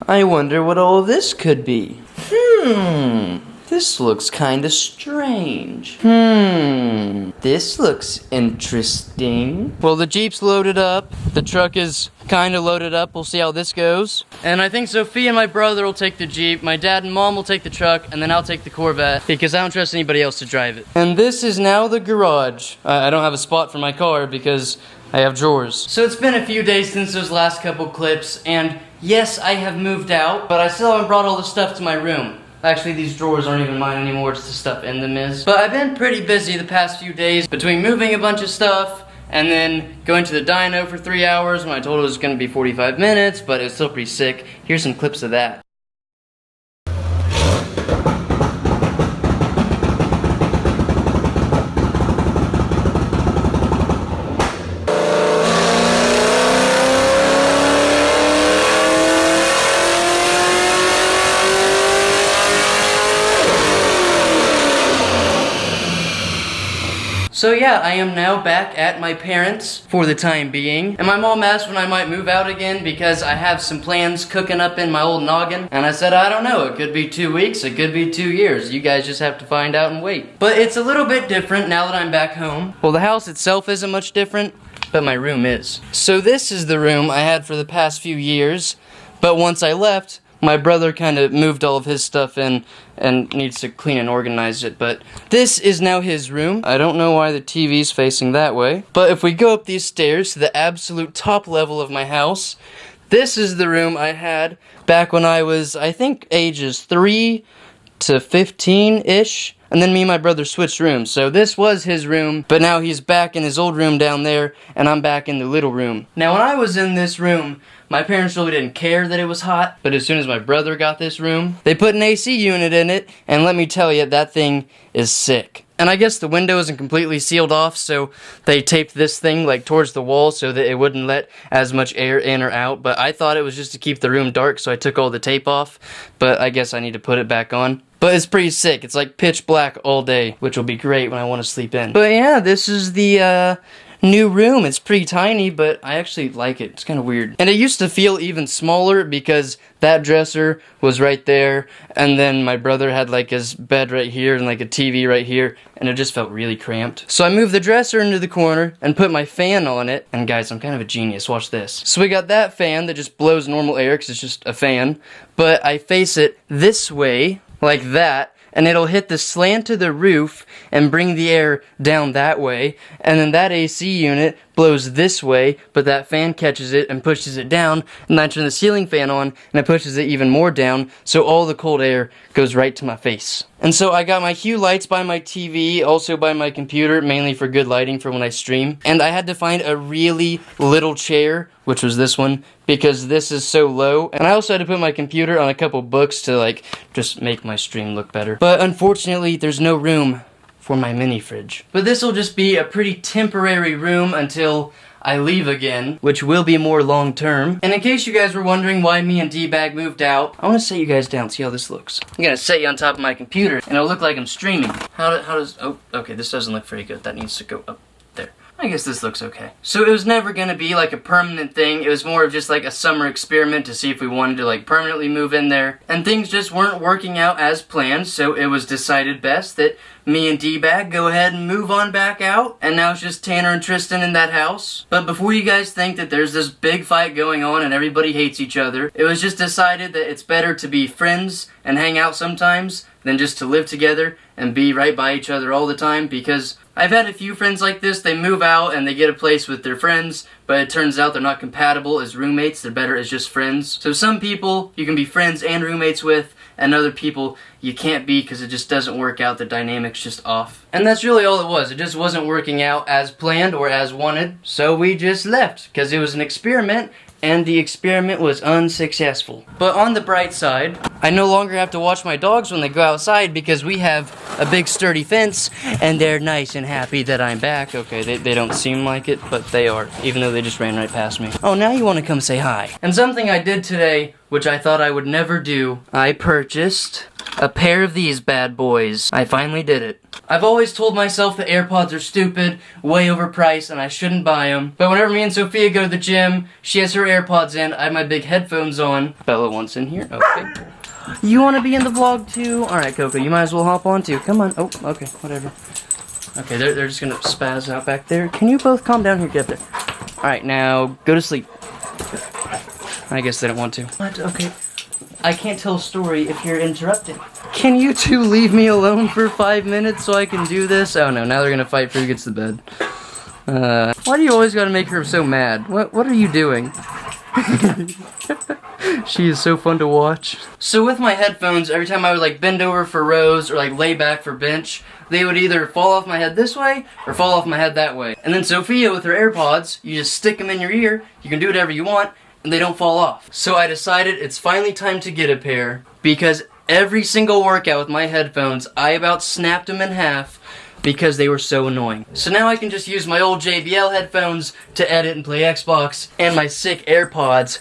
I wonder what all this could be. This looks kinda strange. This looks interesting. Well, the Jeep's loaded up. The truck is kinda loaded up. We'll see how this goes. And I think Sophie and my brother will take the Jeep. My dad and mom will take the truck, and then I'll take the Corvette because I don't trust anybody else to drive it. And this is now the garage. I don't have a spot for my car because I have drawers. So it's been a few days since those last couple clips, and yes, I have moved out, but I still haven't brought all the stuff to my room. Actually, these drawers aren't even mine anymore, it's the stuff in them is. But I've been pretty busy the past few days between moving a bunch of stuff and then going to the dyno for 3 hours when I told it was going to be 45 minutes, but it was still pretty sick. Here's some clips of that. So yeah, I am now back at my parents' for the time being. And my mom asked when I might move out again because I have some plans cooking up in my old noggin. And I said, I don't know, it could be 2 weeks, it could be 2 years. You guys just have to find out and wait. But it's a little bit different now that I'm back home. Well, the house itself isn't much different, but my room is. So this is the room I had for the past few years. But once I left, my brother kind of moved all of his stuff in and needs to clean and organize it, but this is now his room. I don't know why the TV's facing that way, but if we go up these stairs to the absolute top level of my house, this is the room I had back when I was, I think, ages 3 to 15-ish. And then me and my brother switched rooms. So this was his room, but now he's back in his old room down there, and I'm back in the little room. Now when I was in this room, my parents really didn't care that it was hot, but as soon as my brother got this room, they put an AC unit in it, and let me tell you, that thing is sick. And I guess the window isn't completely sealed off, so they taped this thing like towards the wall so that it wouldn't let as much air in or out. But I thought it was just to keep the room dark, so I took all the tape off. But I guess I need to put it back on. But it's pretty sick. It's like pitch black all day, which will be great when I want to sleep in. But yeah, this is the new room. It's pretty tiny, but I actually like it. It's kind of weird. And it used to feel even smaller because that dresser was right there, and then my brother had like his bed right here and like a TV right here, and it just felt really cramped. So I moved the dresser into the corner and put my fan on it, and guys, I'm kind of a genius. Watch this. So we got that fan that just blows normal air because it's just a fan, but I face it this way, like that, and it'll hit the slant of the roof and bring the air down that way, and then that AC unit blows this way, but that fan catches it and pushes it down, and I turn the ceiling fan on and it pushes it even more down, so all the cold air goes right to my face. And so I got my Hue lights by my TV, also by my computer, mainly for good lighting for when I stream, and I had to find a really little chair, which was this one, because this is so low, and I also had to put my computer on a couple books to like just make my stream look better. But unfortunately, there's no room for my mini fridge. But this will just be a pretty temporary room until I leave again, which will be more long term. And in case you guys were wondering why me and D-Bag moved out, I want to set you guys down, see how this looks. I'm gonna set you on top of my computer, and it'll look like I'm streaming. How does, oh, okay, this doesn't look very good. That needs to go up there. I guess this looks okay. So it was never gonna be like a permanent thing. It was more of just like a summer experiment to see if we wanted to like permanently move in there. And things just weren't working out as planned, so it was decided best that me and D-Bag go ahead and move on back out. And now it's just Tanner and Tristan in that house. But before you guys think that there's this big fight going on and everybody hates each other, it was just decided that it's better to be friends and hang out sometimes than just to live together and be right by each other all the time, because I've had a few friends like this. They move out and they get a place with their friends, but it turns out they're not compatible as roommates. They're better as just friends. So some people you can be friends and roommates with, and other people you can't be because it just doesn't work out. The dynamic's just off. And that's really all it was. It just wasn't working out as planned or as wanted, so we just left because it was an experiment, and the experiment was unsuccessful. But on the bright side, I no longer have to watch my dogs when they go outside because we have a big sturdy fence, and they're nice and happy that I'm back. Okay, they don't seem like it, but they are, even though they just ran right past me. Oh, now you want to come say hi. And something I did today, which I thought I would never do, I purchased A pair of these bad boys. I finally did it. I've always told myself that AirPods are stupid, way overpriced, and I shouldn't buy them. But whenever me and Sophia go to the gym, she has her AirPods in, I have my big headphones on. Bella wants in here? Okay. You want to be in the vlog too? Alright, Coco, you might as well hop on too. Come on. Oh, okay, whatever. Okay, they're just gonna spaz out back there. Can you both calm down here? Get up there. Alright, now, go to sleep. I guess they don't want to. What? Okay. I can't tell a story if you're interrupted. Can you two leave me alone for 5 minutes so I can do this? Oh no, now they're gonna fight for who gets the bed. Why do you always gotta make her so mad? What are you doing? She is so fun to watch. So with my headphones, every time I would like bend over for rows or like lay back for bench, they would either fall off my head this way or fall off my head that way. And then Sophia with her AirPods, you just stick them in your ear, you can do whatever you want, and they don't fall off. So I decided it's finally time to get a pair, because every single workout with my headphones, I about snapped them in half because they were so annoying. So now I can just use my old JBL headphones to edit and play Xbox, and my sick AirPods,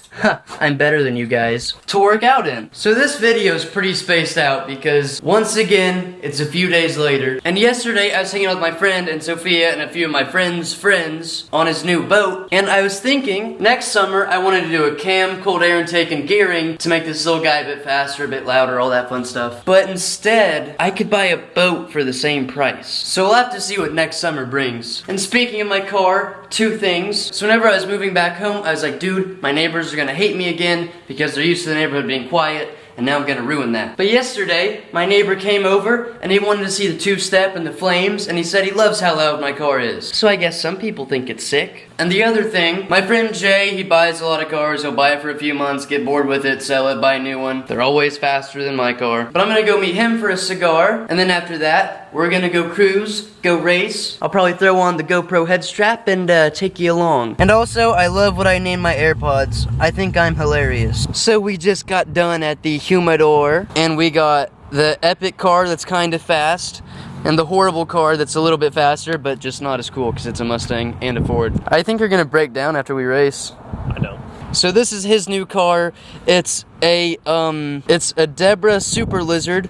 I'm better than you guys, to work out in. So this video is pretty spaced out because, once again, it's a few days later. And yesterday I was hanging out with my friend and Sophia and a few of my friends' friends on his new boat, and I was thinking, next summer I wanted to do a cam, cold air intake, and gearing to make this little guy a bit faster, a bit louder, all that fun stuff. But instead, I could buy a boat for the same price. So we'll have to see what next summer brings. And speaking of my car, two things. So whenever I was moving back home, I was like, dude, my neighbors are gonna hate me again because they're used to the neighborhood being quiet, and now I'm gonna ruin that. But yesterday, my neighbor came over, and he wanted to see the two-step and the flames, and he said he loves how loud my car is. So I guess some people think it's sick. And the other thing, my friend Jay, he buys a lot of cars. He'll buy it for a few months, get bored with it, sell it, buy a new one. They're always faster than my car. But I'm gonna go meet him for a cigar, and then after that, we're gonna go cruise, go race. I'll probably throw on the GoPro head strap and take you along. And also, I love what I named my AirPods. I think I'm hilarious. So we just got done at the humidor, and we got the epic car that's kind of fast, and the horrible car that's a little bit faster, but just not as cool because it's a Mustang and a Ford. I think you're gonna break down after we race. I know. So this is his new car. It's a Debra Super Lizard.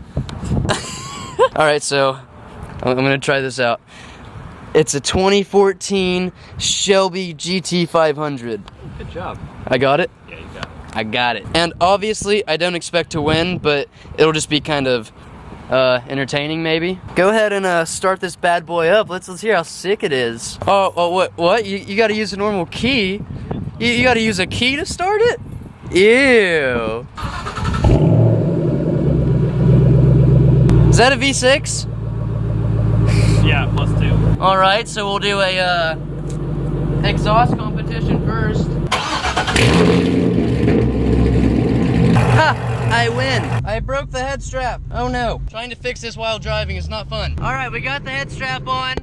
Alright, so I'm gonna try this out. It's a 2014 Shelby GT500. Good job. I got it? Yeah, you got it. I got it. And obviously, I don't expect to win, but it'll just be kind of entertaining maybe. Go ahead and start this bad boy up. Let's hear how sick it is. Oh, what? You gotta use a normal key? You gotta use a key to start it? Ew. Is that a V6? Yeah, +2. Alright, so we'll do a exhaust competition first. Ha! I win! I broke the head strap. Oh no. Trying to fix this while driving is not fun. Alright, we got the head strap on.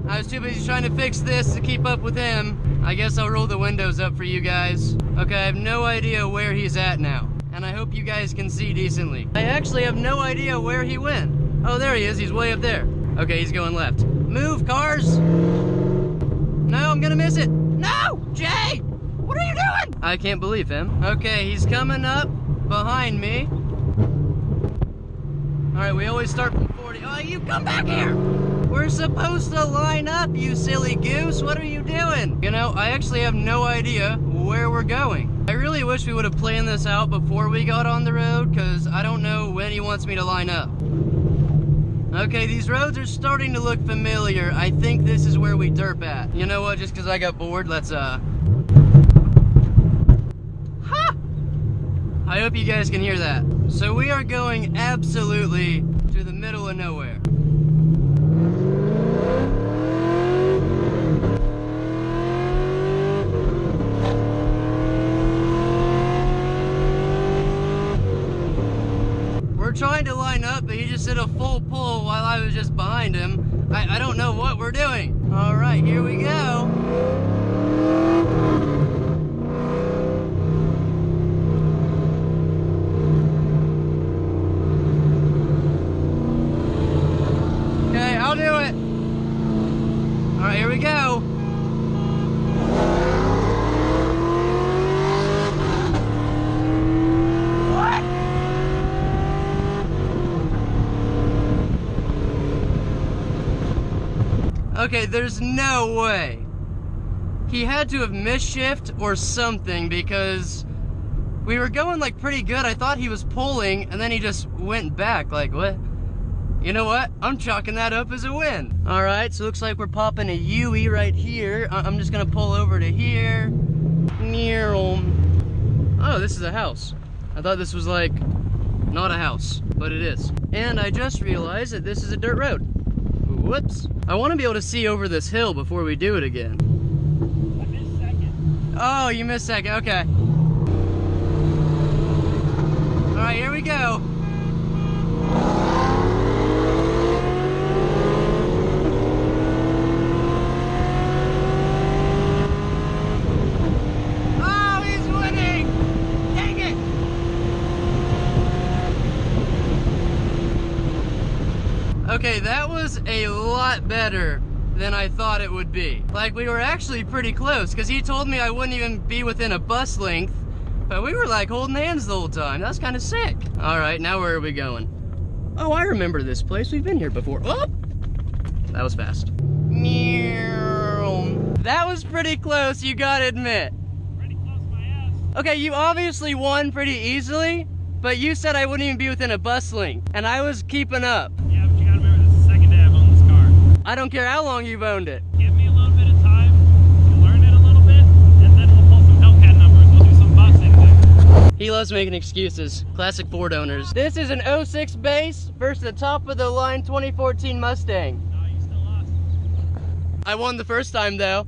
I was too busy trying to fix this to keep up with him. I guess I'll roll the windows up for you guys. Okay, I have no idea where he's at now. And I hope you guys can see decently. I actually have no idea where he went. Oh, there he is. He's way up there. Okay, he's going left. Move, cars! No, I'm gonna miss it. No! Jay! What are you doing? I can't believe him. Okay, he's coming up behind me. Alright, we always start from 40. Oh, you come back here! We're supposed to line up, you silly goose. What are you doing? You know, I actually have no idea where we're going. I really wish we would have planned this out before we got on the road, because I don't know when he wants me to line up. Okay, these roads are starting to look familiar. I think this is where we derp at. You know what, just because I got bored, let's Ha! I hope you guys can hear that. So we are going absolutely to the middle of nowhere. We're trying to line up, but he just did a full pull while I was just behind him. I don't know what we're doing. All right, here we go. Okay, I'll do it. All right, here we go. Okay, there's no way. He had to have misshift or something because we were going like pretty good. I thought he was pulling and then he just went back. Like, what? You know what? I'm chalking that up as a win. All right, so looks like we're popping a UE right here. I'm just gonna pull over to here. Oh, this is a house. I thought this was like not a house, but it is. And I just realized that this is a dirt road. Whoops. I want to be able to see over this hill before we do it again. I missed second. Oh, you missed second, okay. All right, here we go. Oh, he's winning! Dang it! Okay, that was a lot better than I thought it would be. Like, we were actually pretty close, because he told me I wouldn't even be within a bus length, but we were like holding hands the whole time. That's kind of sick. All right, now where are we going? Oh, I remember this place. We've been here before. Oh! That was fast. That was pretty close, you gotta admit. Pretty close to my ass. Okay, you obviously won pretty easily, but you said I wouldn't even be within a bus length, and I was keeping up. Yeah, but you gotta remember this is the second day I've owned this car. I don't care how long you've owned it. Give me a little bit of time to learn it a little bit, and then we'll pull some Hellcat numbers. We'll do some busing there. He loves making excuses. Classic Ford owners. This is an 06 base versus the top of the line 2014 Mustang. No, you still lost. I won the first time though.